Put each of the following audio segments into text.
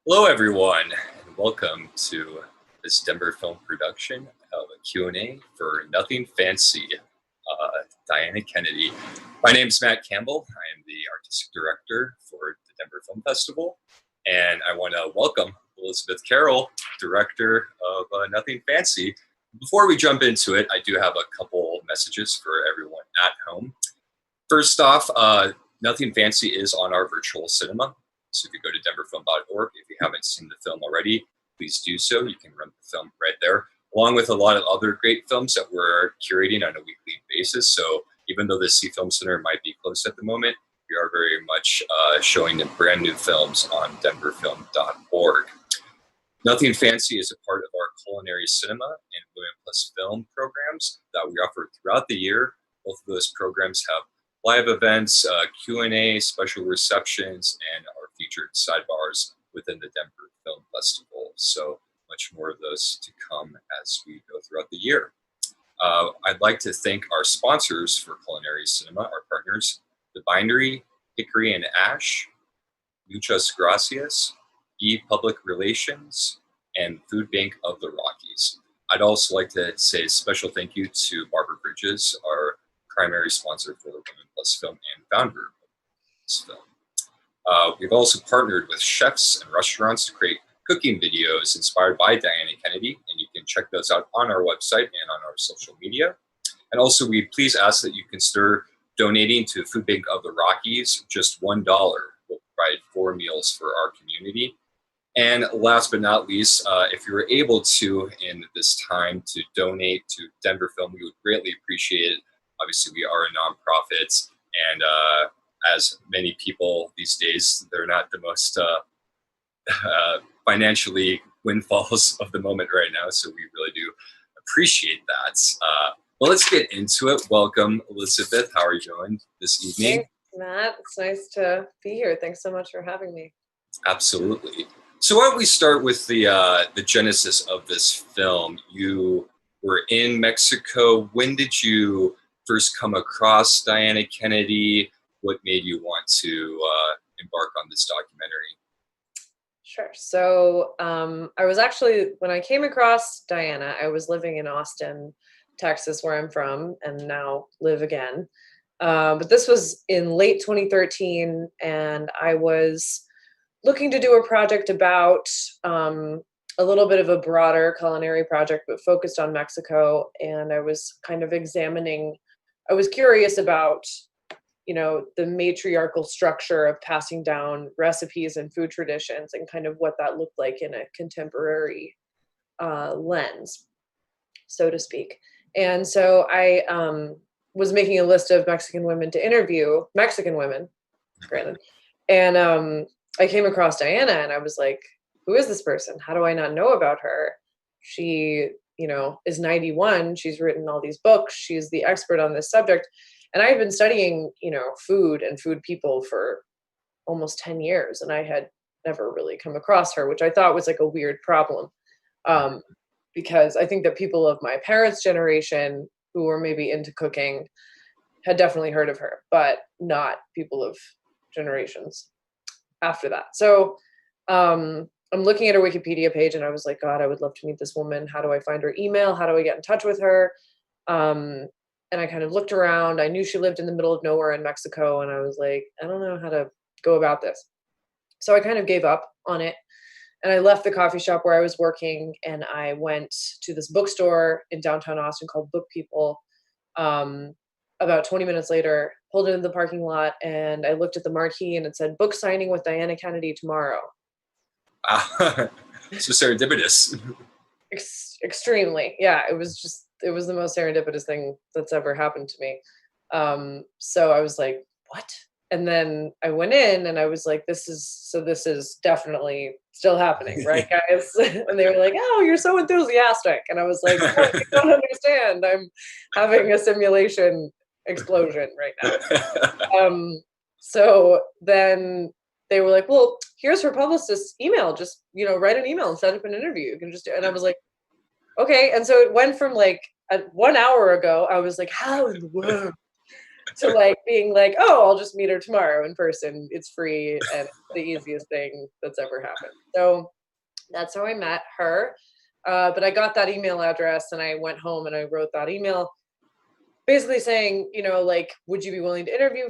Hello, everyone, and welcome to this Denver film production of a Q&A for Nothing Fancy, Diana Kennedy. My name is Matt Campbell. I am the artistic director for the Denver Film Festival, and I want to welcome Elizabeth Carroll, director of Nothing Fancy. Before we jump into it, I do have a couple messages for everyone at home. First off, Nothing Fancy is on our virtual cinema. So if you go to denverfilm.org, if you haven't seen the film already, please do so. You can rent the film right there, along with a lot of other great films that we're curating on a weekly basis. So even though the C Film Center might be closed at the moment, we are very much showing the brand new films on denverfilm.org. Nothing Fancy is a part of our Culinary Cinema and Women+Film programs that we offer throughout the year. Both of those programs have live events, Q&A, special receptions, and our featured sidebars within the Denver Film Festival. So much more of those to come as we go throughout the year. I'd like to thank our sponsors for Culinary Cinema, our partners, The Bindery, Hickory and Ash, Muchas Gracias, Public Relations, and Food Bank of the Rockies. I'd also like to say a special thank you to Barbara Bridges, our primary sponsor for Women+Film and founder of Women+Film. We've also partnered with chefs and restaurants to create cooking videos inspired by Diana Kennedy, and you can check those out on our website and on our social media. And also, we please ask that you consider donating to Food Bank of the Rockies. Just $1 will provide 4 meals for our community. And last but not least, if you were able to, in this time, to donate to Denver Film, we would greatly appreciate it. Obviously, we are a nonprofit, and as many people these days, they're not the most financially windfalls of the moment right now, so we really do appreciate that. Well, let's get into it. Welcome, Elizabeth. How are you doing this evening? Thanks, Matt. It's nice to be here. Thanks so much for having me. Absolutely. So why don't we start with the genesis of this film? You were in Mexico. When did you first come across Diana Kennedy? What made you want to embark on this documentary? Sure. So I was actually, when I came across Diana, I was living in Austin, Texas, where I'm from, and now live again. But this was in late 2013, and I was looking to do a project about a little bit of a broader culinary project, but focused on Mexico. And I was kind of I was curious about, the matriarchal structure of passing down recipes and food traditions and kind of what that looked like in a contemporary lens, so to speak. And so I was making a list of Mexican women to interview, Mexican women, granted. And I came across Diana and I was like, who is this person? How do I not know about her? She, is 91. She's written all these books. She's the expert on this subject. And I had been studying, food and food people for almost 10 years. And I had never really come across her, which I thought was like a weird problem. Because I think that people of my parents' generation who were maybe into cooking had definitely heard of her, but not people of generations after that. So I'm looking at her Wikipedia page and I was like, God, I would love to meet this woman. How do I find her email? How do I get in touch with her? And I kind of looked around. I knew she lived in the middle of nowhere in Mexico. And I was like, I don't know how to go about this. So I kind of gave up on it. And I left the coffee shop where I was working and I went to this bookstore in downtown Austin called Book People. About 20 minutes later, pulled into the parking lot and I looked at the marquee and it said, book signing with Diana Kennedy tomorrow. So serendipitous. Extremely. Yeah, it was the most serendipitous thing that's ever happened to me. So I was like, what? And then I went in and I was like, this is definitely still happening, right, guys? And they were like, oh, you're so enthusiastic. And I was like, oh, you don't understand. I'm having a simulation explosion right now. So then they were like, well, here's her publicist's email. Just, write an email and set up an interview. You can just do it. And I was like, okay. And so it went from like 1 hour ago, I was like, how in the world to like being like, oh, I'll just meet her tomorrow in person. It's free and the easiest thing that's ever happened. So that's how I met her. But I got that email address and I went home and I wrote that email basically saying, like, would you be willing to interview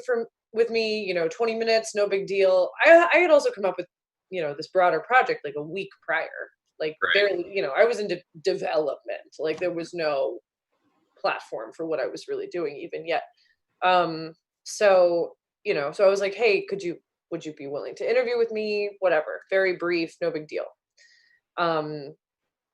with me? 20 minutes, no big deal. I had also come up with, this broader project like a week prior, like Right. barely, I was into development. Like there was no platform for what I was really doing even yet. So, so I was like, hey, would you be willing to interview with me? Whatever, very brief, no big deal. Um,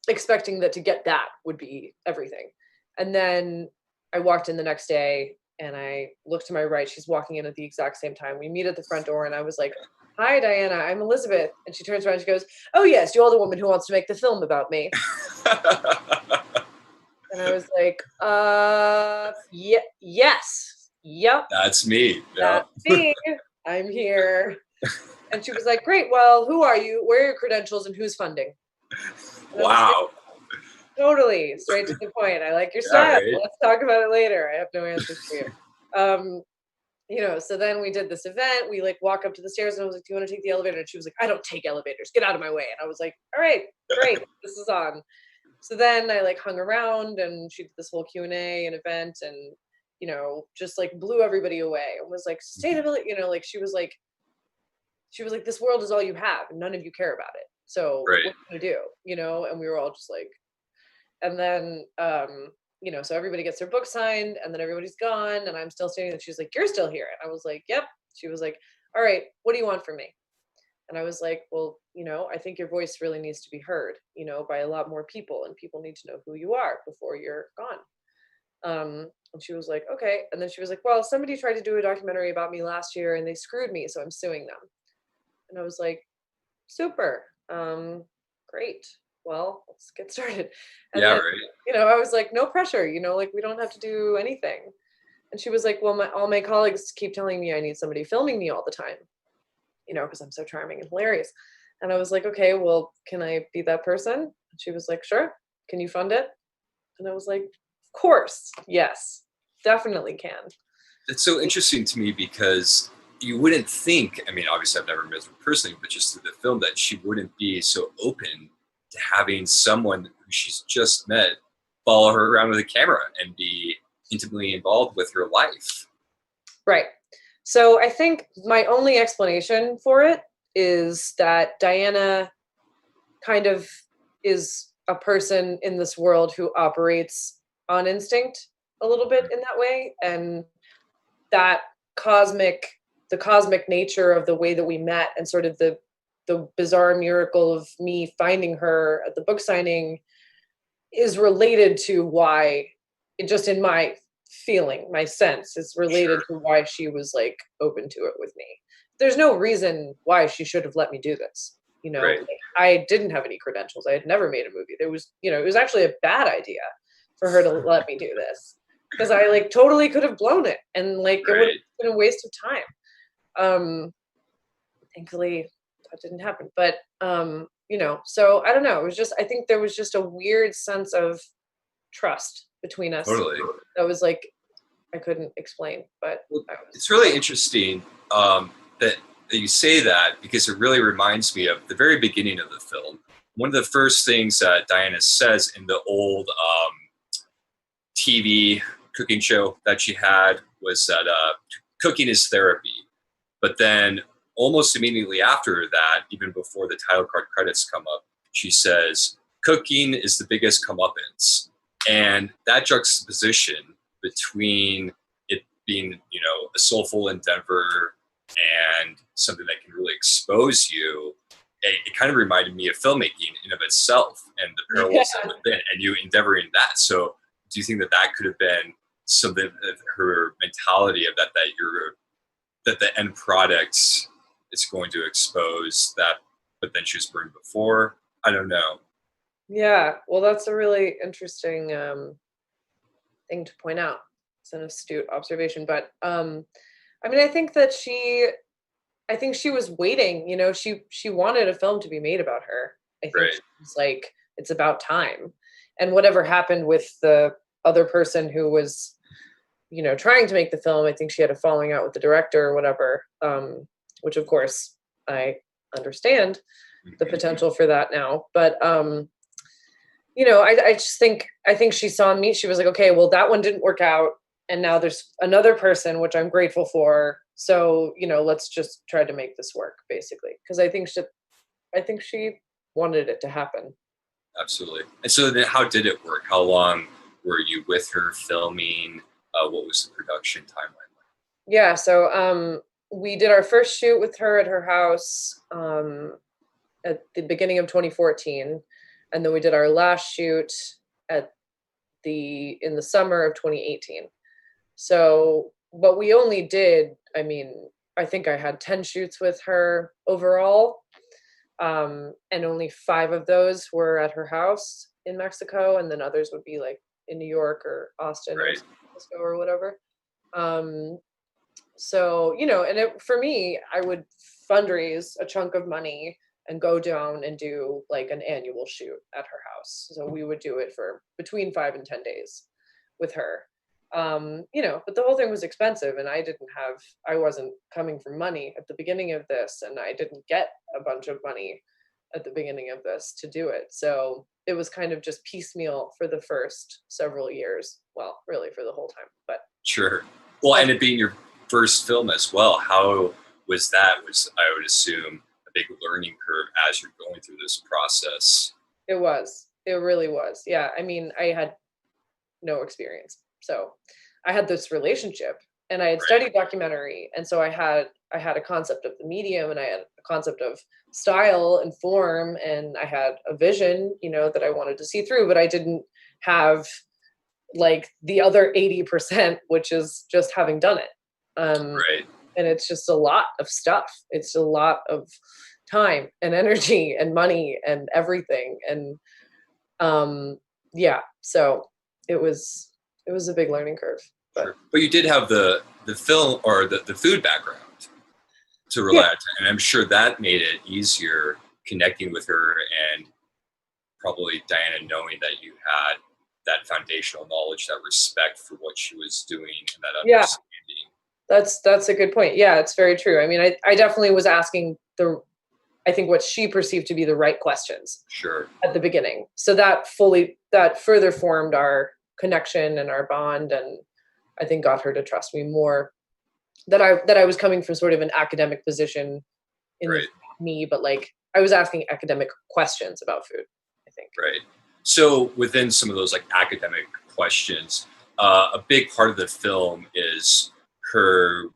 expecting that to get that would be everything. And then I walked in the next day and I looked to my right. She's walking in at the exact same time. We meet at the front door and I was like, hi, Diana, I'm Elizabeth. And she turns around and she goes, oh, yes, you're the woman who wants to make the film about me. And I was like, yes, yep. That's me. That's me. I'm here. And she was like, great. Well, who are you? Where are your credentials and who's funding? And Wow. Totally straight to the point. I like your style. Right. Let's talk about it later. I have no answers for you. So then we did this event. We like walk up to the stairs and I was like, do you want to take the elevator? And she was like, I don't take elevators. Get out of my way. And I was like, all right, great. This is on. So then I like hung around and she did this whole Q&A and event and, just like blew everybody away and was like sustainability, like she was like, this world is all you have and none of you care about it. So Right. what can I do? And we were all just like, and then, so everybody gets their book signed and then everybody's gone and I'm still standing and she's like, you're still here. And I was like, yep. She was like, all right, what do you want from me? And I was like, well, I think your voice really needs to be heard, by a lot more people and people need to know who you are before you're gone. And she was like, okay. And then she was like, well, somebody tried to do a documentary about me last year and they screwed me. So I'm suing them. And I was like, super. Great. Well, let's get started. And Yeah, then, right. I was like, no pressure, like we don't have to do anything. And she was like, well, all my colleagues keep telling me I need somebody filming me all the time, because I'm so charming and hilarious. And I was like, okay, well, can I be that person? And she was like, sure. Can you fund it? And I was like, of course. Yes, definitely can. It's so interesting to me because you wouldn't think, I mean, obviously I've never met her personally, but just through the film, that she wouldn't be so open to having someone who she's just met follow her around with a camera and be intimately involved with her life. Right. So I think my only explanation for it is that Diana kind of is a person in this world who operates on instinct a little bit in that way. And that the cosmic nature of the way that we met and sort of the bizarre miracle of me finding her at the book signing is related to why it just in my feeling, my sense is related to why she was like open to it with me. There's no reason why she should have let me do this. Right. Like, I didn't have any credentials. I had never made a movie. There was, it was actually a bad idea for her to let me do this because I like totally could have blown it and like it would have been a waste of time. Thankfully that didn't happen, but so I don't know. It was just, I think there was just a weird sense of trust between us. Totally. That was like, I couldn't explain, but it's really interesting that you say that because it really reminds me of the very beginning of the film. One of the first things that Diana says in the old TV cooking show that she had was that cooking is therapy. But then almost immediately after that, even before the title card credits come up, she says, cooking is the biggest comeuppance. And that juxtaposition between it being, a soulful endeavor and something that can really expose you, it kind of reminded me of filmmaking in of itself and the parallels within, and you endeavoring that. So do you think that could have been something of her mentality of that the end product is going to expose that, but then she was burned before? I don't know. Yeah, well, that's a really interesting thing to point out. It's an astute observation, but I mean, I think she was waiting. She wanted a film to be made about her. I think she was like, it's about time, and whatever happened with the other person who was, trying to make the film. I think she had a falling out with the director or whatever, which of course I understand the potential for that now. But I just think she saw me. She was like, okay, well, that one didn't work out, and now there's another person, which I'm grateful for. So let's just try to make this work, basically, because I think she wanted it to happen. Absolutely. And so then, how did it work? How long were you with her filming? What was the production timeline like? Yeah, so we did our first shoot with her at her house at the beginning of 2014, and then we did our last shoot in the summer of 2018. So, but we only did, I think I had 10 shoots with her overall, and only 5 of those were at her house in Mexico, and then others would be like in New York or Austin or San Francisco or whatever. So, and for me, I would fundraise a chunk of money and go down and do like an annual shoot at her house. So we would do it for between 5 and 10 days with her. But the whole thing was expensive, and I wasn't coming from money at the beginning of this, and I didn't get a bunch of money at the beginning of this to do it. So it was kind of just piecemeal for the first several years. Well, really for the whole time, but. Sure. Well, and it being your first film as well, how was that? I would assume, a big learning curve as you're going through this process. It was. It really was. Yeah. I had no experience. So I had this relationship, and I had studied documentary. And so I had a concept of the medium, and I had a concept of style and form, and I had a vision, that I wanted to see through, but I didn't have like the other 80%, which is just having done it. And it's just a lot of stuff. It's a lot of time and energy and money and everything. And so it was a big learning curve. But you did have the film or the food background to rely on, and I'm sure that made it easier connecting with her, and probably Diana knowing that you had that foundational knowledge, that respect for what she was doing, and that understanding. That's a good point. Yeah, it's very true. I definitely was asking I think what she perceived to be the right questions. Sure. At the beginning. So that further formed our connection and our bond, and I think got her to trust me more, that I was coming from sort of an academic position in me, but like I was asking academic questions about food, I think. Right. So within some of those like academic questions, a big part of the film is her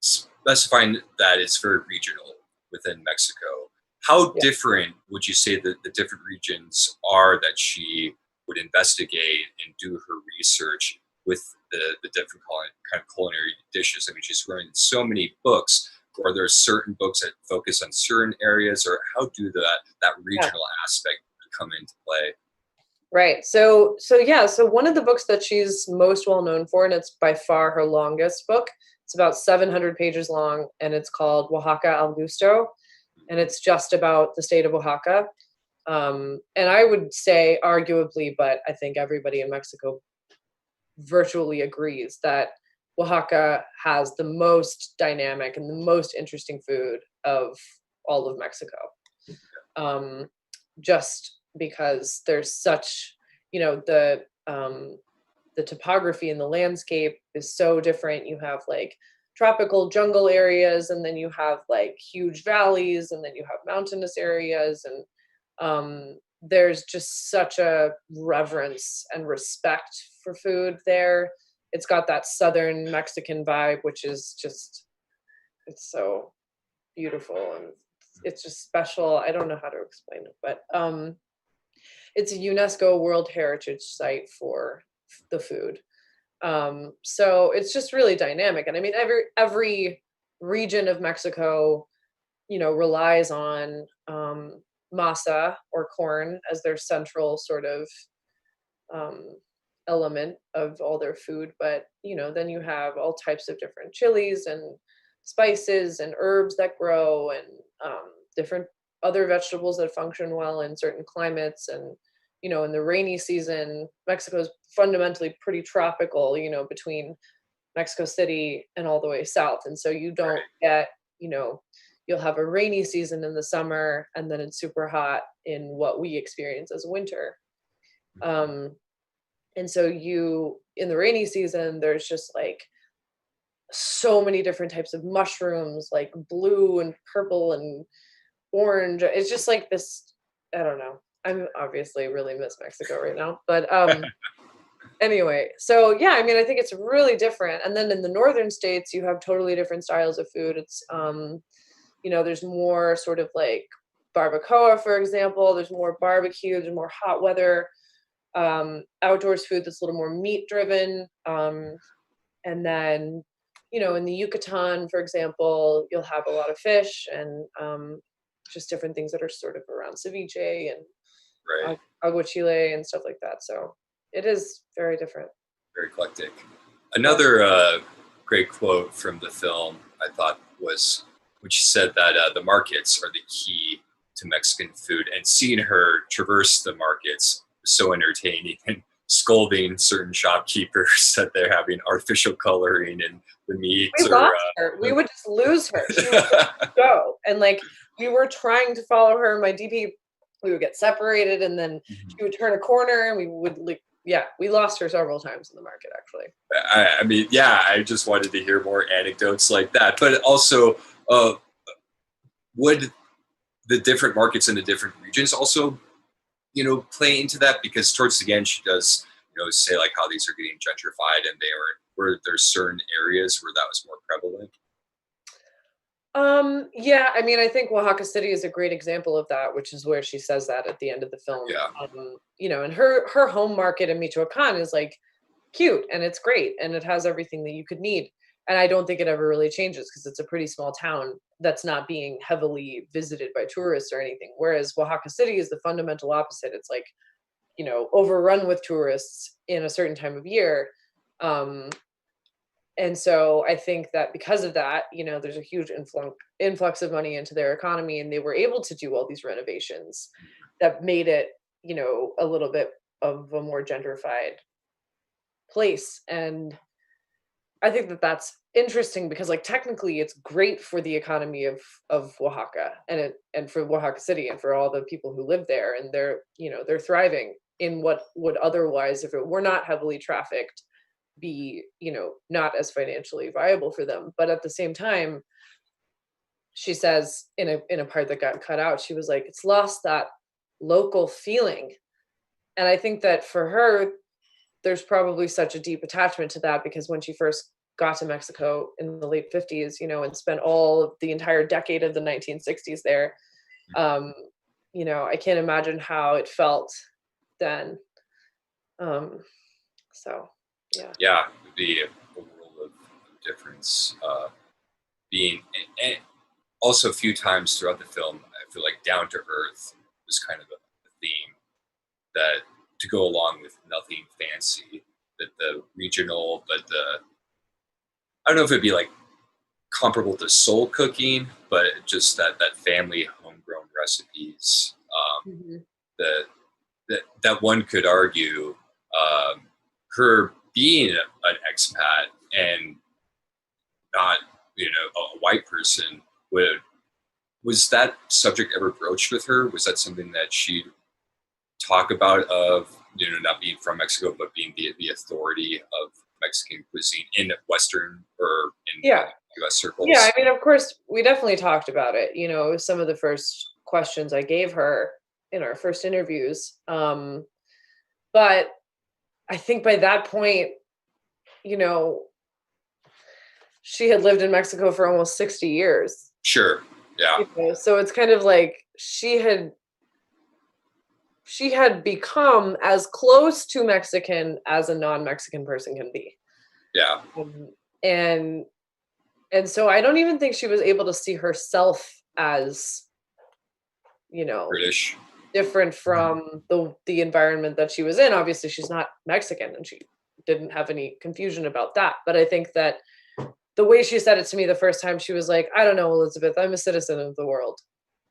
specifying that it's very regional within Mexico. How different would you say that the different regions are that she would investigate and do her research with the different kind of culinary dishes? She's written so many books. Are there certain books that focus on certain areas, or how do that regional aspect come into play? Right. So one of the books that she's most well known for, and it's by far her longest book, it's about 700 pages long, and it's called Oaxaca al Gusto, and it's just about the state of Oaxaca. And I would say arguably, but I think everybody in Mexico virtually agrees, that Oaxaca has the most dynamic and the most interesting food of all of Mexico. Just because there's such, the topography and the landscape is so different. You have like tropical jungle areas, and then you have like huge valleys, and then you have mountainous areas, and there's just such a reverence and respect for food there. It's got that southern Mexican vibe, which is just, it's so beautiful, and it's just special. I don't know how to explain it, but it's a UNESCO World Heritage Site for the food. So it's just really dynamic. And every region of Mexico, relies on masa, or corn, as their central sort of element of all their food. But, then you have all types of different chilies and spices and herbs that grow, and different other vegetables that function well in certain climates. And, in the rainy season, Mexico is fundamentally pretty tropical, between Mexico City and all the way south. And so you don't Right. get, you'll have a rainy season in the summer and then it's super hot in what we experience as winter. Um, and so in the rainy season, there's just like so many different types of mushrooms, like blue and purple and orange. It's just like this, I don't know. I'm obviously really miss Mexico right now, but anyway, so yeah, I mean, I think it's really different. And then in the northern states, you have totally different styles of food. It's there's more sort of like barbacoa, for example. There's more barbecue. There's more hot weather outdoors food that's a little more meat driven. And then, in the Yucatan, for example, you'll have a lot of fish and just different things that are sort of around ceviche and Right. aguachile and stuff like that. So it is very different. Very eclectic. Yeah. Another great quote from the film I thought was when she said that the markets are the key to Mexican food, and seeing her traverse the markets was so entertaining, and scolding certain shopkeepers that they're having artificial coloring in the meat. We lost her. We would just lose her. She would just go. And like we were trying to follow her. My DP, we would get separated and then she would turn a corner and we would like, yeah, we lost her several times in the market actually. I mean, yeah, I just wanted to hear more anecdotes like that. But also, would the different markets in the different regions also, play into that? Because towards the end, she does, say like how these are getting gentrified, and were there certain areas where that was more prevalent? Yeah, I mean, I think Oaxaca City is a great example of that, which is where she says that at the end of the film. Yeah. And her home market in Michoacan is like cute and it's great and it has everything that you could need. And I don't think it ever really changes because it's a pretty small town that's not being heavily visited by tourists or anything. Whereas Oaxaca City is the fundamental opposite. It's like, overrun with tourists in a certain time of year. Um, and so I think that because of that, there's a huge influx of money into their economy, and they were able to do all these renovations that made it, a little bit of a more gentrified place. And I think that that's interesting because, like, technically, it's great for the economy of Oaxaca and for Oaxaca City and for all the people who live there, and they're thriving in what would otherwise, if it were not heavily trafficked, be not as financially viable for them. But at the same time, she says in a part that got cut out, she was like, it's lost that local feeling. And I think that for her, there's probably such a deep attachment to that because when she first got to Mexico in the late 50s, and spent all of the entire decade of the 1960s there, I can't imagine how it felt then. So yeah. Yeah, the world of difference. Being and also a few times throughout the film, I feel like down to earth was kind of a theme that to go along with nothing fancy. That the regional, but I don't know if it'd be like comparable to soul cooking, but just that family homegrown recipes. Mhm. That one could argue her being an expat and not a white person was that subject ever broached with her? Was that something that she'd talk about of not being from Mexico but being the authority of Mexican cuisine in Western or in Yeah. U.S. circles? Yeah, I mean, of course, we definitely talked about it. It was some of the first questions I gave her in our first interviews. But I think by that point, you know, she had lived in Mexico for almost 60 years. Sure. Yeah. So it's kind of like she had become as close to Mexican as a non-Mexican person can be. Yeah. And so I don't even think she was able to see herself as, British. different from the environment that she was in. Obviously, she's not Mexican, and she didn't have any confusion about that. But I think that the way she said it to me the first time, she was like, "I don't know, Elizabeth. I'm a citizen of the world."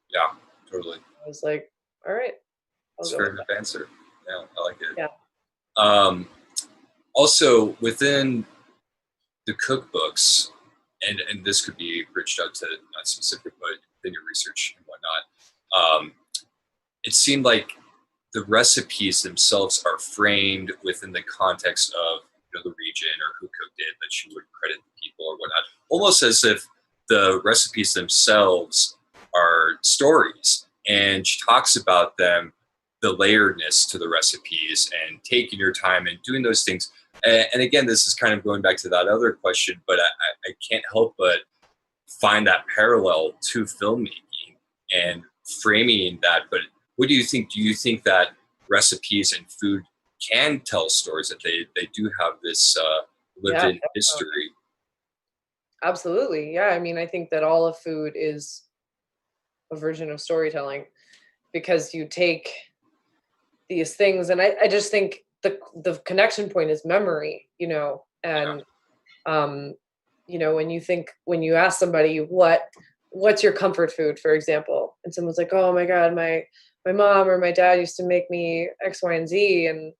Yeah, totally. I was like, "All right, That's a fair enough answer. Yeah, I like it. Yeah. Also, within the cookbooks, and this could be reached out to not specific, but in your research and whatnot. It seemed like the recipes themselves are framed within the context of the region or who cooked it, that she would credit the people or whatnot, almost as if the recipes themselves are stories. And she talks about them, the layeredness to the recipes and taking your time and doing those things. And again, this is kind of going back to that other question, but I can't help but find that parallel to filmmaking and framing that. But what do you think? Do you think that recipes and food can tell stories, that they do have this lived Yeah, in definitely. history? Absolutely. Yeah. I mean, I think that all of food is a version of storytelling because you take these things, and I just think the connection point is memory, Yeah, and um, when you ask somebody what's your comfort food, for example, and someone's like, oh my God, my mom or my dad used to make me X, Y, and Z, and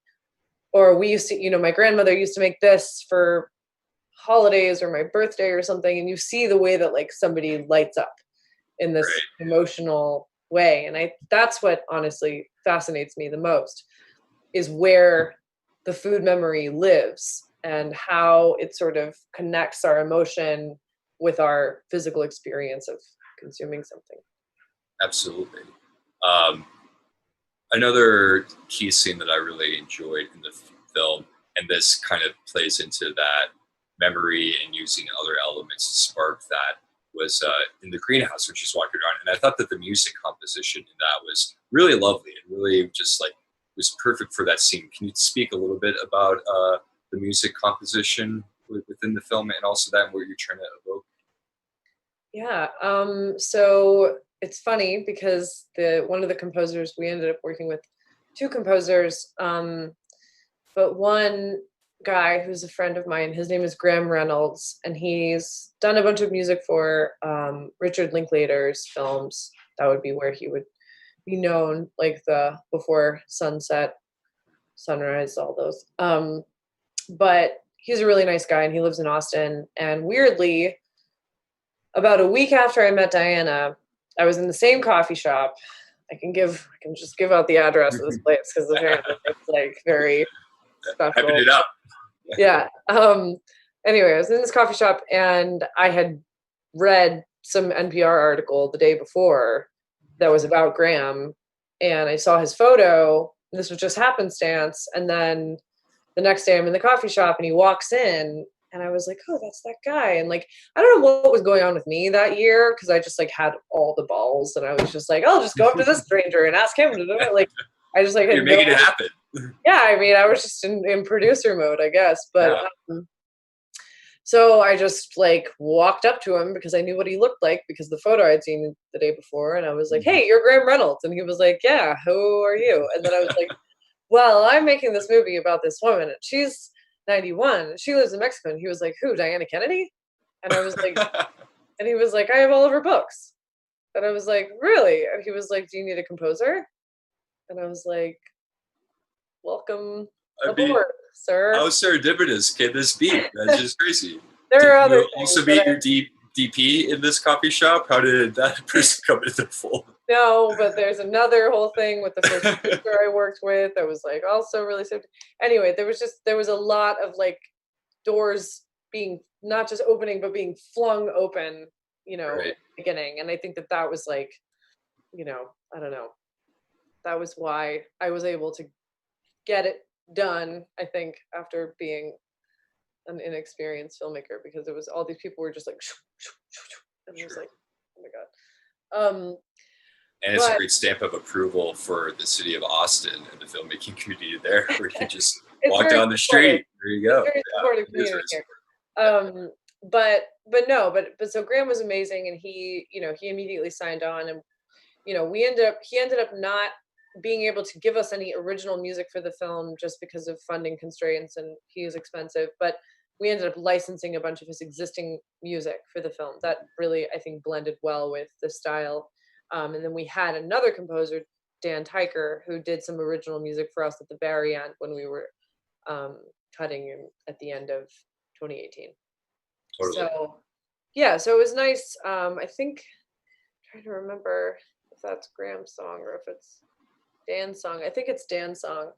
or we used to, my grandmother used to make this for holidays or my birthday or something, and you see the way that like somebody lights up in this right. emotional way. And that's what honestly fascinates me the most, is where the food memory lives and how it sort of connects our emotion with our physical experience of consuming something. Absolutely. Um, Another key scene that I really enjoyed in the film, and this kind of plays into that memory and using other elements to spark that, was in the greenhouse when she's walking around. And I thought that the music composition in that was really lovely and really just like was perfect for that scene. Can you speak a little bit about the music composition within the film, and also that what you're trying to evoke? Yeah. So it's funny because the one of the composers we ended up working with, two composers, but one guy who's a friend of mine, his name is Graham Reynolds, and he's done a bunch of music for Richard Linklater's films. That would be where he would be known, like the Before Sunset, Sunrise, all those. But he's a really nice guy, and he lives in Austin. And weirdly, about a week after I met Diana, I was in the same coffee shop. I can just give out the address of this place because apparently it's like very Hyping special. it up. Yeah. Anyway, I was in this coffee shop and I had read some NPR article the day before that was about Graham, and I saw his photo. This was just happenstance. And then the next day I'm in the coffee shop and he walks in, and I was like, oh, that's that guy. And like, I don't know what was going on with me that year because I just like had all the balls and I was just like, I'll just go up to this stranger and ask him to do it. Like, I just like You're had no, making it happen. yeah, I mean, I was just in producer mode, I guess. But Yeah. so I just like walked up to him because I knew what he looked like because the photo I'd seen the day before. And I was like, hey, you're Graham Reynolds. And he was like, yeah, who are you? And then I was like, well, I'm making this movie about this woman and she's 91. She lives in Mexico. And he was like, who, Diana Kennedy? And I was like, and he was like, I have all of her books. And I was like, really? And he was like, do you need a composer? And I was like, welcome I mean, aboard, sir. how serendipitous can this be? That's just crazy. There Did are other you things also that meet your DP in this coffee shop? How did that person come into the fold? no, but there's another whole thing with the first producer I worked with that was like also really super. Anyway, there was a lot of like doors being not just opening but being flung open, Right. beginning. And I think that that was like, I don't know. That was why I was able to get it done, I think, after being an inexperienced filmmaker, because it was all these people were just like and I was Sure. like, oh my God. And it's a But great stamp of approval for the city of Austin and the filmmaking community there, where you can just it's walk very down the supportive. street. There you It's go. very supportive Yeah, it is community very here. supportive. But no, but so Graham was amazing, and he immediately signed on, and he ended up not being able to give us any original music for the film just because of funding constraints, and he is expensive. But we ended up licensing a bunch of his existing music for the film that really, I think, blended well with the style. And then we had another composer, Dan Tyker, who did some original music for us at the very end when we were um, cutting at the end of 2018. Totally. So yeah, so it was nice. I think trying to remember if that's Graham's song or if it's Dan's song. I think it's Dan's song,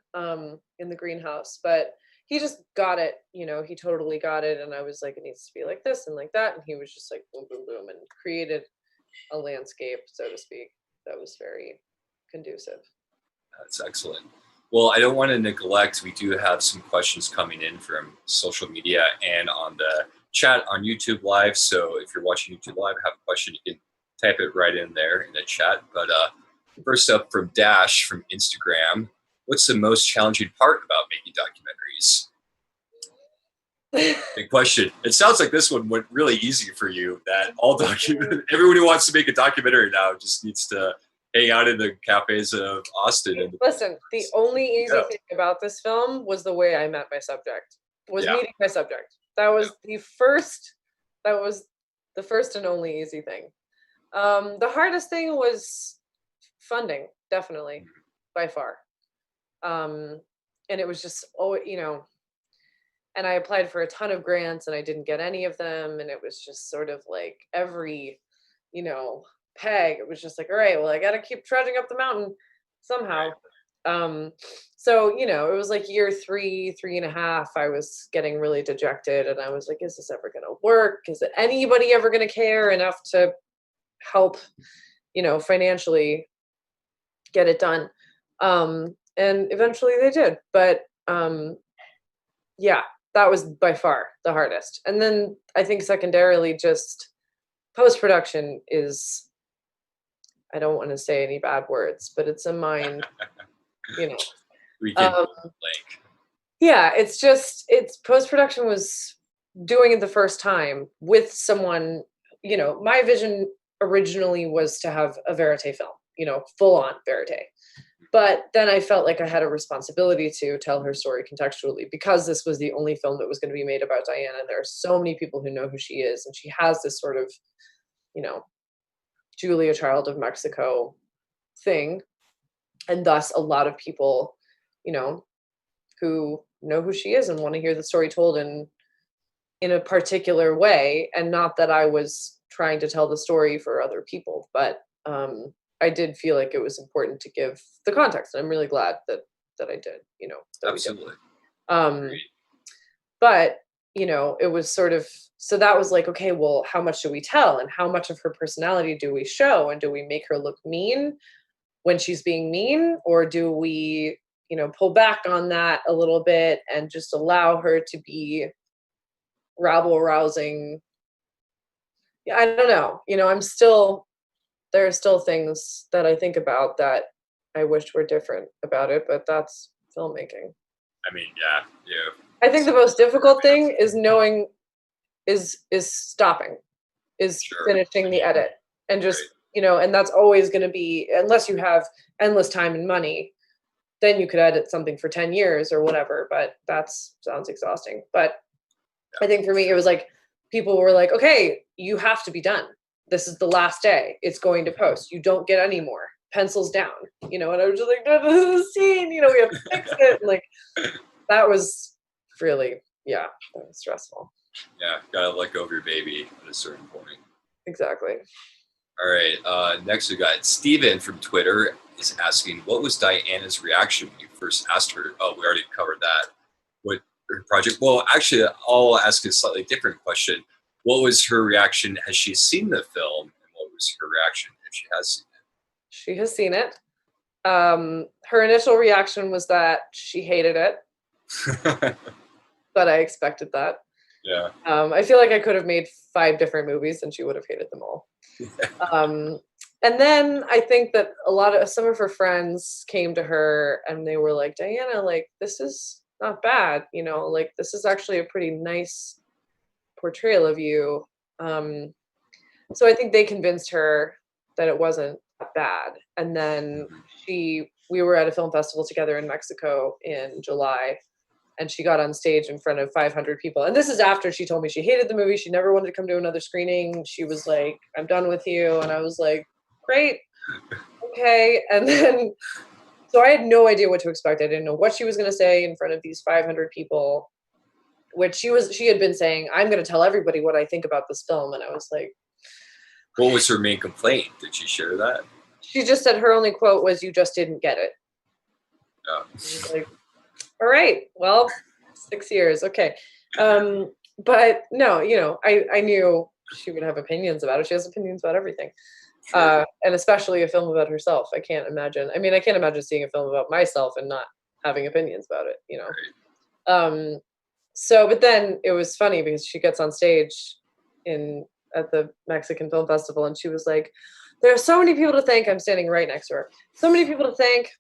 in the greenhouse. But he just got it, he totally got it. And I was like, it needs to be like this and like that. And he was just like boom, boom, boom, and created a landscape, so to speak, that was very conducive. That's excellent. Well, I don't want to neglect, we do have some questions coming in from social media and on the chat on YouTube Live. So if you're watching YouTube Live, have a question, you can type it right in there in the chat. But first up from Dash from Instagram, what's the most challenging part about making documentaries? Big question. It sounds like this one went really easy for you, that everyone who wants to make a documentary now just needs to hang out in the cafes of Austin. And listen, the only easy thing about this film was the way I met my subject, meeting my subject. That was the first and only easy thing. The hardest thing was funding, definitely, by far. And it was just, and I applied for a ton of grants and I didn't get any of them. And it was just sort of like every, peg, it was just like, all right, well, I got to keep trudging up the mountain somehow. So, it was like year 3.5, I was getting really dejected and I was like, is this ever going to work? Is anybody ever going to care enough to help, financially get it done? And eventually they did. But yeah, that was by far the hardest. And then I think secondarily, just post-production is, I don't want to say any bad words, but it's a mind, We can yeah, it's post-production was doing it the first time with someone, my vision originally was to have a verite film, full on verite. But then I felt like I had a responsibility to tell her story contextually, because this was the only film that was going to be made about Diana. There are so many people who know who she is, and she has this sort of, Julia Child of Mexico thing. And thus a lot of people, who know who she is and want to hear the story told in a particular way. And not that I was trying to tell the story for other people, but I did feel like it was important to give the context. And I'm really glad that I did, that absolutely. But, it was sort of, so that was like, okay, well, how much do we tell? And how much of her personality do we show? And do we make her look mean when she's being mean? Or do we, pull back on that a little bit and just allow her to be rabble rousing? Yeah, I don't know. There are still things that I think about that I wished were different about it, but that's filmmaking. I mean, yeah. I think the most difficult thing is knowing, is stopping, is finishing the edit, and just, and that's always going to be, unless you have endless time and money, then you could edit something for 10 years or whatever, but that sounds exhausting. But I think for me, it was like, people were like, okay, you have to be done. This is the last day. It's going to post. You don't get any more. Pencils down. And I was just like, no, this is a scene. We have to fix it. And like, that was really, that was stressful. Yeah, gotta let go of your baby at a certain point. Exactly. All right. Next, we got Steven from Twitter is asking, what was Diana's reaction when you first asked her? Oh, we already covered that. What her project? Well, actually, I'll ask a slightly different question. What was her reaction? Has she seen the film? And what was her reaction if she has seen it? She has seen it. Her initial reaction was that she hated it. But I expected that. Yeah. I feel like I could have made 5 different movies and she would have hated them all. And then I think that some of her friends came to her and they were like, Diana, like, this is not bad. Like, this is actually a pretty nice portrayal of you. So I think they convinced her that it wasn't bad. And then we were at a film festival together in Mexico in July, and she got on stage in front of 500 people. And this is after she told me she hated the movie. She never wanted to come to another screening. She was like, I'm done with you. And I was like, great. Okay. And then, so I had no idea what to expect. I didn't know what she was going to say in front of these 500 people. which she had been saying, I'm going to tell everybody what I think about this film. And I was like, what was her main complaint? Did she share that? She just said her only quote was, "You just didn't get it." Oh. I was like, all right, well, 6 years. Okay. But no, I knew she would have opinions about it. She has opinions about everything. Sure. And especially a film about herself. I can't imagine seeing a film about myself and not having opinions about it, Right. So, but then it was funny because she gets on stage at the Mexican Film Festival, and she was like, there are so many people to thank. I'm standing right next to her. So many people to thank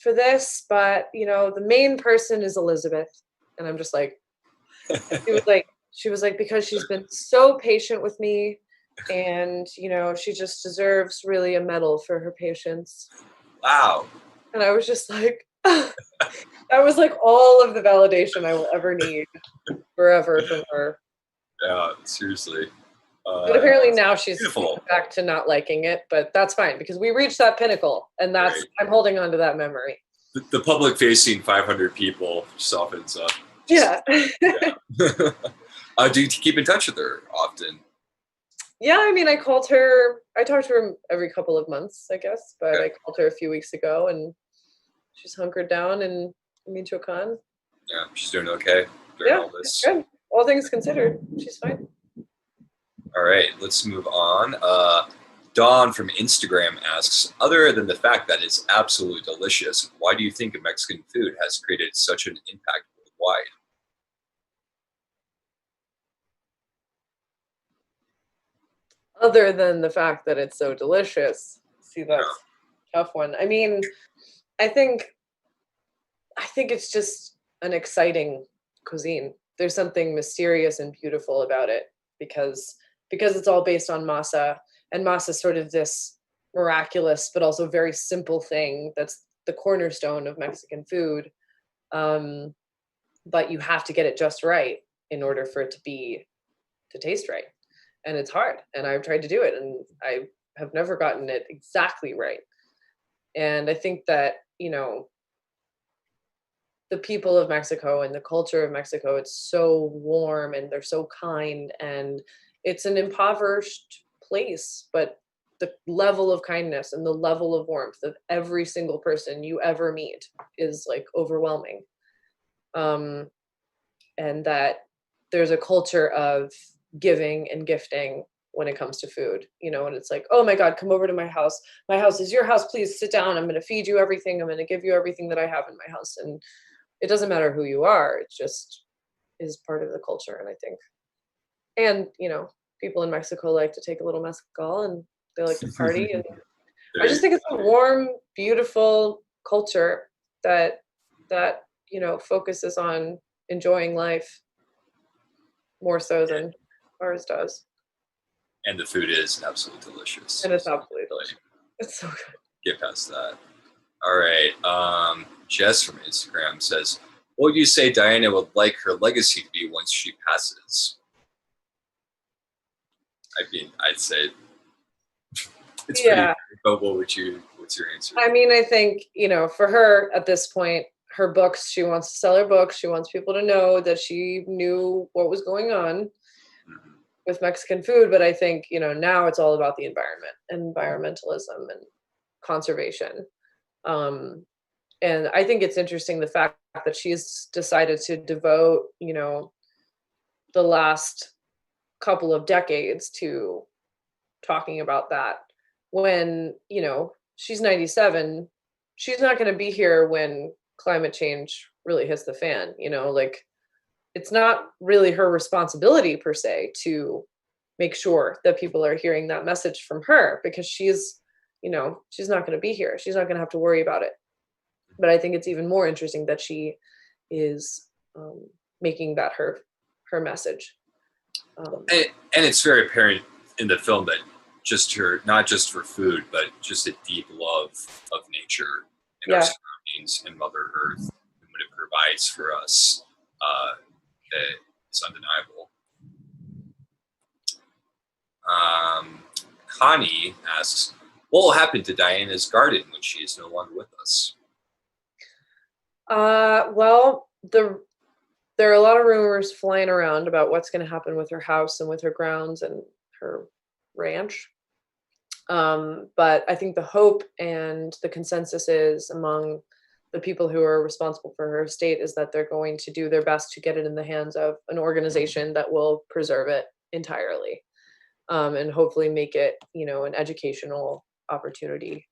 for this, but the main person is Elizabeth. And I'm just like, she was like, because she's been so patient with me, and she just deserves really a medal for her patience. Wow. And I was just like, that was like all of the validation I will ever need forever from her. Yeah, seriously. But apparently now she's beautiful. back to not liking it, but that's fine because we reached that pinnacle, and Right. I'm holding on to that memory. The public-facing 500 people softens up. Yeah. Yeah. Do you keep in touch with her often? Yeah, I mean, I talked to her every couple of months, I guess, but Okay. I called her a few weeks ago, and she's hunkered down in Michoacan. Yeah, she's doing okay during all this. Good. All things considered, she's fine. All right, let's move on. Dawn from Instagram asks, other than the fact that it's absolutely delicious, why do you think Mexican food has created such an impact worldwide? Other than the fact that it's so delicious. See, that's a tough one. I mean, I think it's just an exciting cuisine. There's something mysterious and beautiful about it because it's all based on masa, and masa is sort of this miraculous but also very simple thing that's the cornerstone of Mexican food. But you have to get it just right in order for it to taste right. And it's hard. And I've tried to do it, and I have never gotten it exactly right. And I think that, the people of Mexico and the culture of Mexico, it's so warm and they're so kind, and it's an impoverished place, but the level of kindness and the level of warmth of every single person you ever meet is like overwhelming. And that there's a culture of giving and gifting when it comes to food, and it's like, oh my God, come over to my house. My house is your house. Please sit down. I'm going to feed you everything. I'm going to give you everything that I have in my house. And it doesn't matter who you are. It just is part of the culture. And I think, and, people in Mexico like to take a little mezcal, and they like to party. And I just think it's a warm, beautiful culture that focuses on enjoying life more so than ours does. And the food is absolutely delicious. And it's absolutely delicious. It's so good. Get past that. All right. Jess from Instagram says, what would you say Diana would like her legacy to be once she passes? I mean, I'd say it's pretty, but what's your answer? I mean, I think, for her at this point, her books, she wants to sell her books. She wants people to know that she knew what was going on with Mexican food. But I think, now it's all about the environment and environmentalism and conservation. And I think it's interesting the fact that she's decided to devote, the last couple of decades to talking about that when, she's 97. She's not going to be here when climate change really hits the fan, like it's not really her responsibility per se to make sure that people are hearing that message from her, because she's not going to be here. She's not going to have to worry about it. But I think it's even more interesting that she is making that her message. And it's very apparent in the film that just her, not just for food, but just a deep love of nature and our surroundings and Mother Earth and what it provides for us is undeniable. Connie asks, what will happen to Diana's garden when she is no longer with us? Well, there are a lot of rumors flying around about what's going to happen with her house and with her grounds and her ranch. But I think the hope and the consensus is among the people who are responsible for her estate is that they're going to do their best to get it in the hands of an organization that will preserve it entirely, and hopefully make it, an educational opportunity.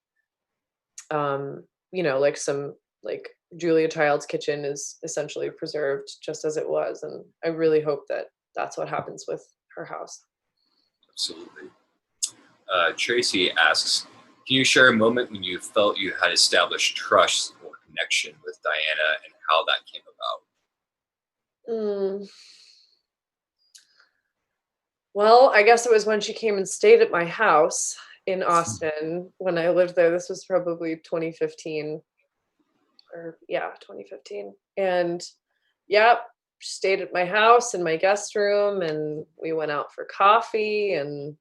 Like Julia Child's kitchen is essentially preserved just as it was, and I really hope that that's what happens with her house. Absolutely. Tracy asks, can you share a moment when you felt you had established trust or connection with Diana and how that came about? Well, I guess it was when she came and stayed at my house in Austin when I lived there. This was probably 2015 2015. And yeah, she stayed at my house in my guest room, and we went out for coffee and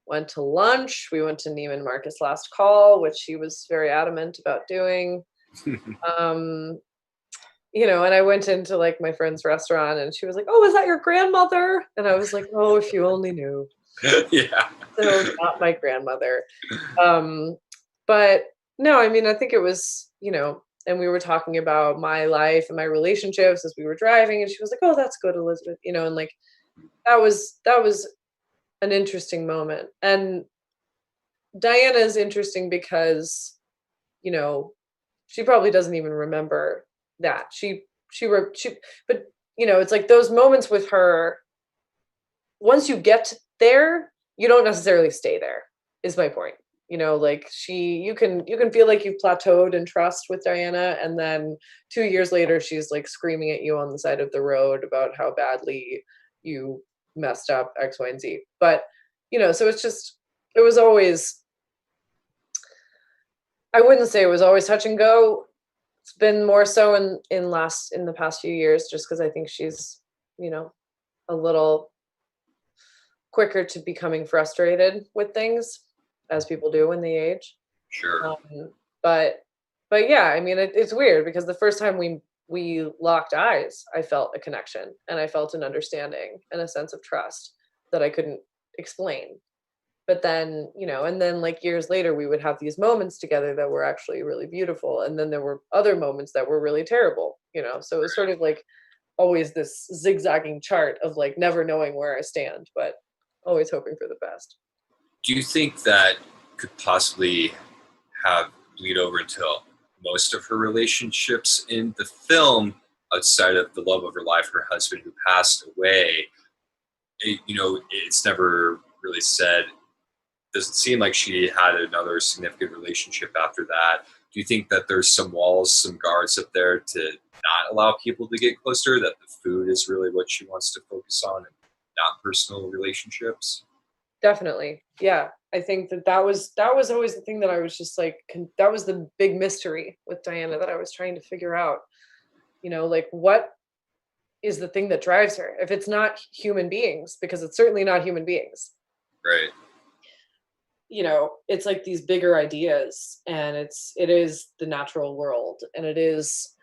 went to lunch. We went to Neiman Marcus Last Call, which she was very adamant about doing. And I went into like my friend's restaurant and she was like, "Oh, is that your grandmother?" And I was like, "Oh, if you only knew." Yeah. So not my grandmother. But no, I mean, I think it was, and we were talking about my life and my relationships as we were driving, and she was like, "Oh, that's good, Elizabeth," and like that was an interesting moment. And Diana is interesting because, she probably doesn't even remember that. But it's like those moments with her, once you get there, you don't necessarily stay there, is my point. Like you can feel like you've plateaued in trust with Diana, and then 2 years later she's like screaming at you on the side of the road about how badly you messed up X, Y, and Z. But so it was always, I wouldn't say it was always touch and go. It's been more so in the past few years, just because I think she's, a little quicker to becoming frustrated with things, as people do when they age. Sure. But yeah, I mean, it's weird because the first time we locked eyes, I felt a connection and I felt an understanding and a sense of trust that I couldn't explain. But then, and then like years later, we would have these moments together that were actually really beautiful. And then there were other moments that were really terrible, so it was sort of like always this zigzagging chart of like never knowing where I stand, but always hoping for the best. Do you think that could possibly have bleed over into most of her relationships in the film, outside of the love of her life, her husband who passed away? It's never really said. Doesn't seem like she had another significant relationship after that. Do you think that there's some walls, some guards up there to not allow people to get closer, that the food is really what she wants to focus on and not personal relationships? Definitely. Yeah. I think that was always the thing that I was just like, that was the big mystery with Diana that I was trying to figure out, like what is the thing that drives her? If it's not human beings, because it's certainly not human beings. Right. It's like these bigger ideas, and it is the natural world, and it is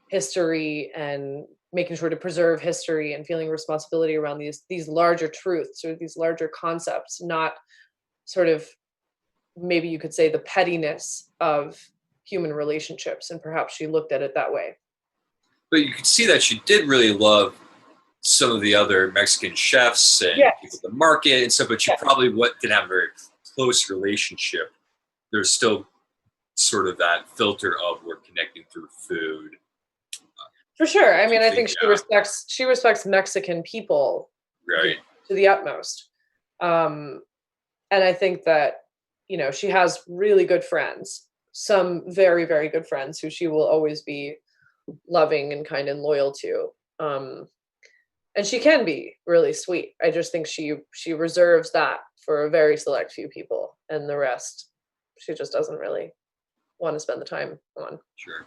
history, and making sure to preserve history and feeling responsibility around these larger truths or these larger concepts, not sort of, maybe you could say, the pettiness of human relationships. And perhaps she looked at it that way. But you could see that she did really love some of the other Mexican chefs and people at the market and stuff, but she probably didn't have a very close relationship. There's still sort of that filter of we're connecting through food. For sure. I mean, I think she respects Mexican people, right, to the utmost. And I think that, she has really good friends, some very, very good friends who she will always be loving and kind and loyal to. And she can be really sweet. I just think she reserves that for a very select few people, and the rest she just doesn't really want to spend the time on. Sure.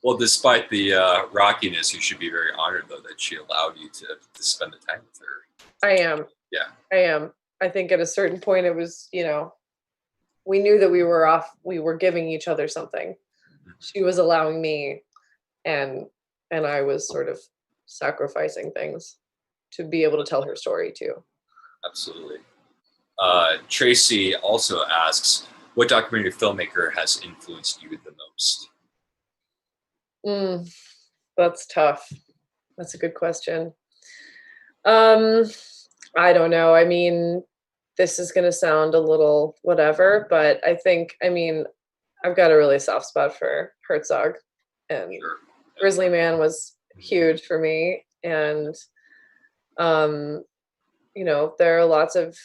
Well, despite the rockiness, you should be very honored, though, that she allowed you to spend the time with her. I am. Yeah. I am. I think at a certain point it was, we knew that we were giving each other something. Mm-hmm. She was allowing me, and I was sort of sacrificing things to be able to tell her story too. Absolutely. Tracy also asks, what documentary filmmaker has influenced you the most? That's tough. That's a good question. I don't know. I mean, this is going to sound a little whatever, but I think, I mean, I've got a really soft spot for Herzog, and Sure. Grizzly Man was huge for me. And, you know, there are lots of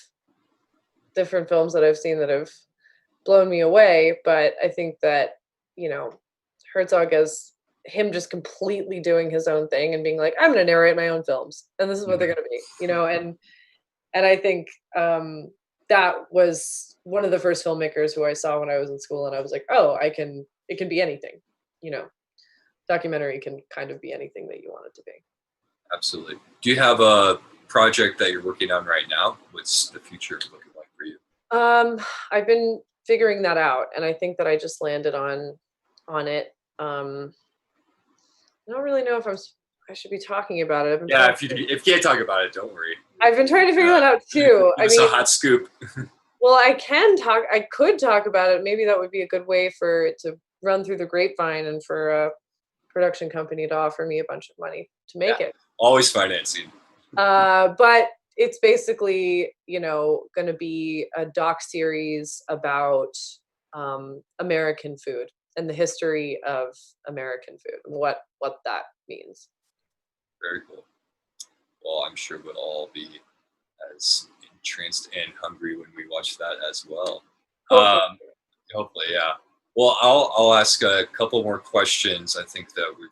different films that I've seen that have blown me away, but I think that, you know, Herzog as him just completely doing his own thing and being like, I'm going to narrate my own films, and this is what they're going to be, you know, and I think that was one of the first filmmakers who I saw when I was in school, and I was like, oh, it can be anything, you know, documentary can kind of be anything that you want it to be. Absolutely. Do you have a project that you're working on right now? What's the future looking like for you? I've been figuring that out, and I think that I just landed on it. I don't really know if I should be talking about it. Yeah, if you can't talk about it, don't worry. I've been trying to figure that out too. I mean, a hot scoop. Well, I could talk about it. Maybe that would be a good way for it to run through the grapevine and for a production company to offer me a bunch of money to make it. Always financing. But it's basically, you know, going to be a doc series about American food and the history of American food and what that means. Very cool. Well, I'm sure we'll all be as entranced and hungry when we watch that as well. Hopefully, yeah. Well, I'll ask a couple more questions. I think that we've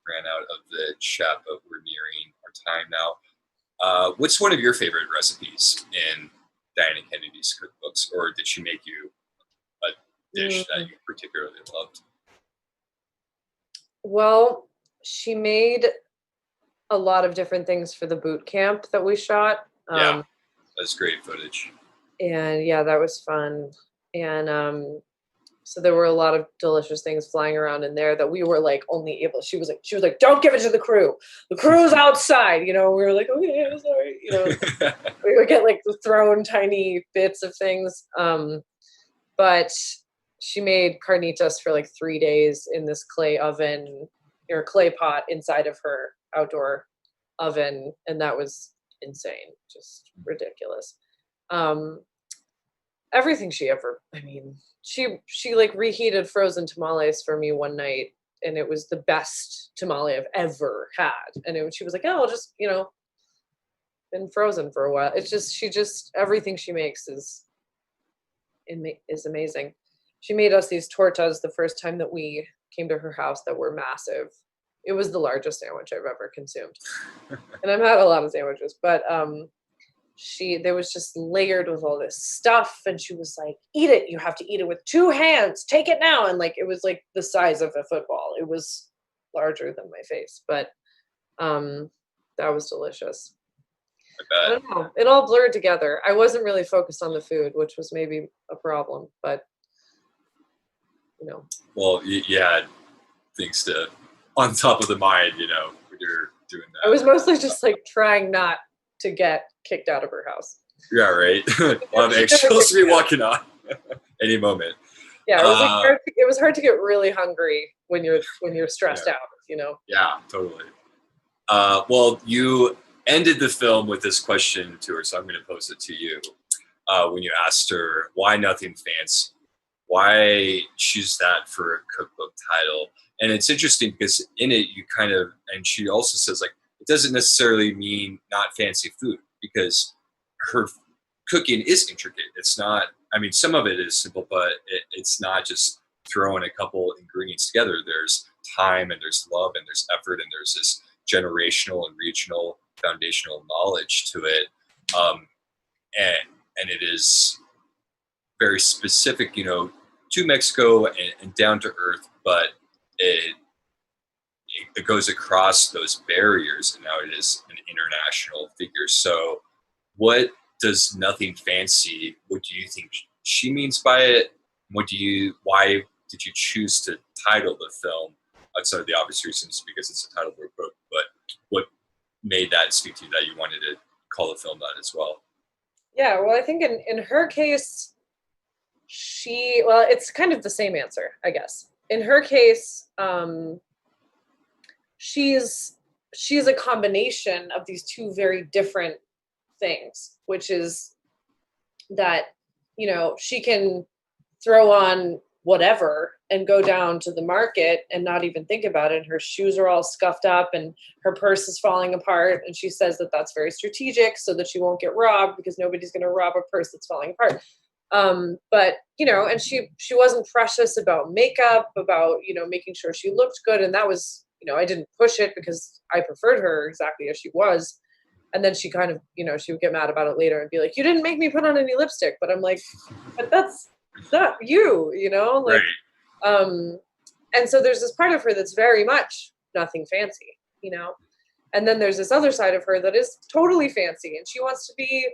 ran out of the chat, but we're nearing our time now. What's one of your favorite recipes in Diana Kennedy's cookbooks, or did she make you a dish that you particularly loved? Well, she made a lot of different things for the boot camp that we shot. Yeah, that's great footage. And yeah, that was fun. And so there were a lot of delicious things flying around in there that we were like only able. She was like, don't give it to the crew. The crew's outside. You know, we were like, okay, I'm sorry. You know, we would get like thrown tiny bits of things. But she made carnitas for like 3 days in this clay oven or clay pot inside of her outdoor oven, and that was insane, just ridiculous. Everything she ever, I mean, she like reheated frozen tamales for me one night, and it was the best tamale I've ever had. And she was like, oh, I'll just, you know, been frozen for a while. It's just, everything she makes is amazing. She made us these tortas the first time that we came to her house that were massive. It was the largest sandwich I've ever consumed. And I've had a lot of sandwiches, but there was just layered with all this stuff, and she was like, eat it. You have to eat it with 2 hands. Take it now. And like, it was like the size of a football. It was larger than my face, but that was delicious. I don't know. It all blurred together. I wasn't really focused on the food, which was maybe a problem, but you know. Well, you had things on top of the mind, you know, when you're doing that. I was mostly just like trying not to get kicked out of her house. Yeah, right. A lot of eggshells to be walking on any moment. Yeah, it was hard to get really hungry when you're stressed out, you know. Yeah, totally. Well, you ended the film with this question to her, so I'm going to pose it to you. When you asked her why Nothing Fancy, why choose that for a cookbook title? And it's interesting because in it you kind of, and she also says like, it doesn't necessarily mean not fancy food, because her cooking is intricate. It's not, I mean, some of it is simple, but it's not just throwing a couple ingredients together. There's time and there's love and there's effort and there's this generational and regional foundational knowledge to it. And it is very specific, you know, to Mexico and down to earth, but it goes across those barriers, and now it is an international figure. So what does Nothing Fancy, what do you think she means by it? Why did you choose to title the film outside of the obvious reasons because it's the title of her book, but what made that speak to you that you wanted to call the film that as well? Yeah, well, I think in her case, well, it's kind of the same answer, I guess. In her case, she's a combination of these two very different things, which is that, you know, she can throw on whatever and go down to the market and not even think about it. Her shoes are all scuffed up and her purse is falling apart. And she says that that's very strategic so that she won't get robbed, because nobody's going to rob a purse that's falling apart. But, you know, and she wasn't precious about makeup, about, you know, making sure she looked good. And that was, you know, I didn't push it because I preferred her exactly as she was. And then she kind of, you know, she would get mad about it later and be like, you didn't make me put on any lipstick. But I'm like, but that's not you, you know, like, right. And so there's this part of her that's very much nothing fancy, you know, and then there's this other side of her that is totally fancy, and she wants to be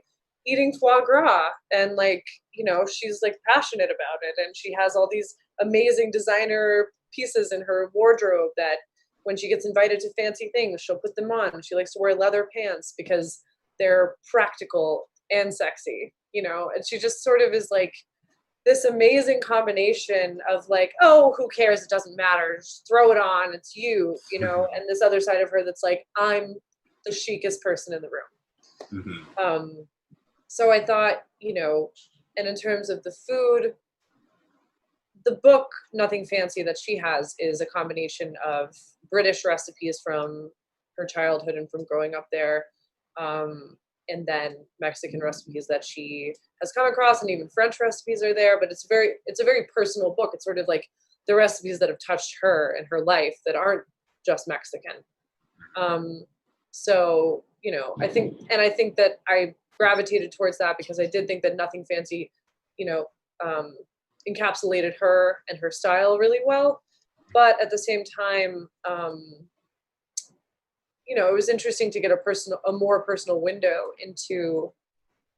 eating foie gras, and like, you know, she's like passionate about it, and she has all these amazing designer pieces in her wardrobe that when she gets invited to fancy things, she'll put them on. She likes to wear leather pants because they're practical and sexy, you know, and she just sort of is like this amazing combination of like, oh, who cares? It doesn't matter. Just throw it on. It's you, you know, and this other side of her that's like, I'm the chicest person in the room. Mm-hmm. So I thought, you know, and in terms of the food, the book, Nothing Fancy, that she has is a combination of British recipes from her childhood and from growing up there, and then Mexican recipes that she has come across, and even French recipes are there. But it's a very personal book. It's sort of like the recipes that have touched her and her life that aren't just Mexican. So, you know, I think that I gravitated towards that because I did think that Nothing Fancy, you know, encapsulated her and her style really well. But at the same time, you know, it was interesting to get a more personal window into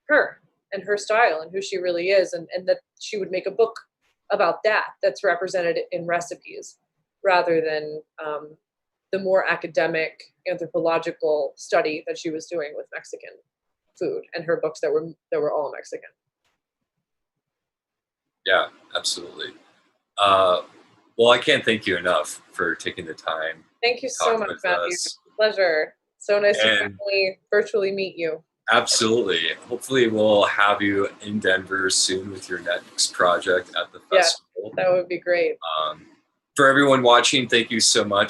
her and her style and who she really is, and that she would make a book about that's represented in recipes rather than the more academic anthropological study that she was doing with Mexican food and her books that were all Mexican. Yeah, absolutely. Well, I can't thank you enough for taking the time. Thank you so much, Matthew. Pleasure. So nice to finally virtually meet you. Absolutely. Hopefully we'll have you in Denver soon with your next project at the festival. Yeah, that would be great. For everyone watching, thank you so much.